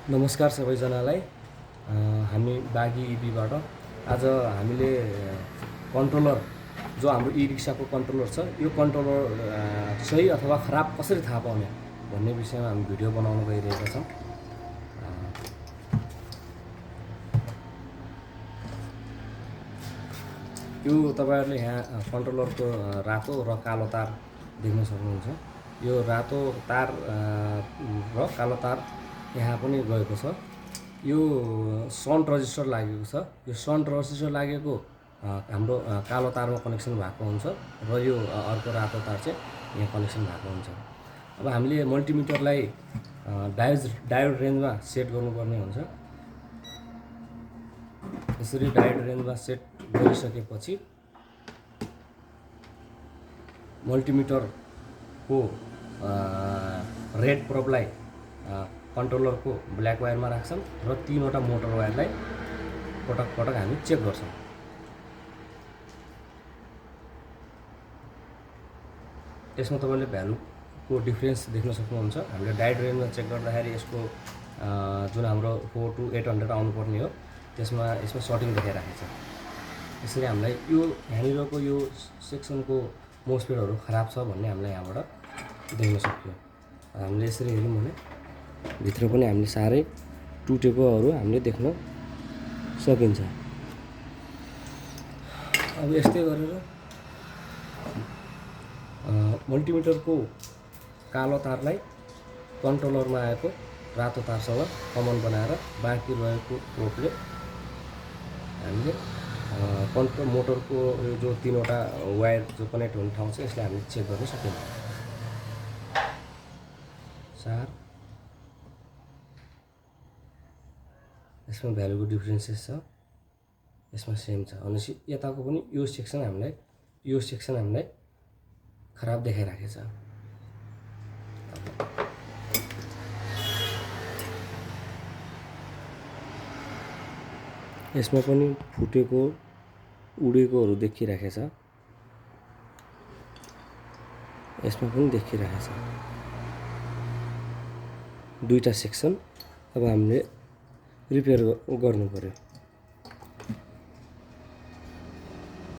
नमस्कार सबैजनालाई। हामी बागी इबीबाट आज हामीले कन्ट्रोलर जो हाम्रो ई रिक्साको कन्ट्रोलर छ यो कन्ट्रोलर सही अथवा खराब कसरी थाहा पाउने भन्ने विषयमा हामी भिडियो बनाउन गइरहेका छौँ। यो तपाईहरुले यहाँ कन्ट्रोलरको रातो र कालो तार देख्न सक्नुहुन्छ। यो रातो तार र कालो तार यहाँ पनि गएको छ। यो सन्ट रजिस्टर लागेको छ। यो सन्ट रजिस्टर लागेको हाम्रो कालो तारमा कनेक्सन भएको हुन्छ र यो अर्को रातो तार चाहिँ यहाँ कनेक्सन भएको हुन्छ। अब हामीले मल्टिमिटरलाई डायोड रेन्जमा सेट गर्नुपर्ने हुन्छ। यसरी डायोड रेन्जमा सेट गरिसकेपछि मल्टिमिटरको रेड प्रोबलाई कन्ट्रोलरको ब्ल्याक वायरमा राख्छौँ र तीनवटा मोटर वायरलाई पटक पटक हामी चेक गर्छौँ। यसमा तपाईले भ्यालुको डिफरेन्स देख्न सक्नुहुन्छ। हामीले डायोड रेन्जमा चेक गर्दाखेरि यसको जुन हाम्रो 4 to 800 आउनुपर्ने हो यसमा सर्टिङ देखाइराखेको छ। यसरी हामीलाई यो यहाँनिरको यो सेक्सनको मोसफेटहरू खराब छ भन्ने हामीलाई यहाँबाट देख्न सक्यो। हामीले यसरी हेर्यौँ भने भित्र पनि हामीले साह्रै टुटेकोहरू हामीले देख्न सकिन्छ। अब यस्तै गरेर मल्टिमिटरको कालो तारलाई कन्ट्रोलरमा आएको रातो तारसँग कमन बनाएर बाँकी रहेको प्रोबले हामीले कन्ट्रोल मोटरको यो जो तीनवटा वायर जो कनेक्ट हुने ठाउँ छ यसलाई हामीले चेक गर्न सकिन्छ। यसमा भ्यालुको डिफरेन्सेस छ, यसमा सेम छ। भनेपछि यताको पनि यो सेक्सन हामीलाई खराब देखाइराखेको छ। यसमा पनि फुटेको उडेकोहरू देखिरहेको छ। यसमा पनि देखिरहेको छ दुईटा सेक्सन। अब हामीले रिपेयर गर्नु पर्यो।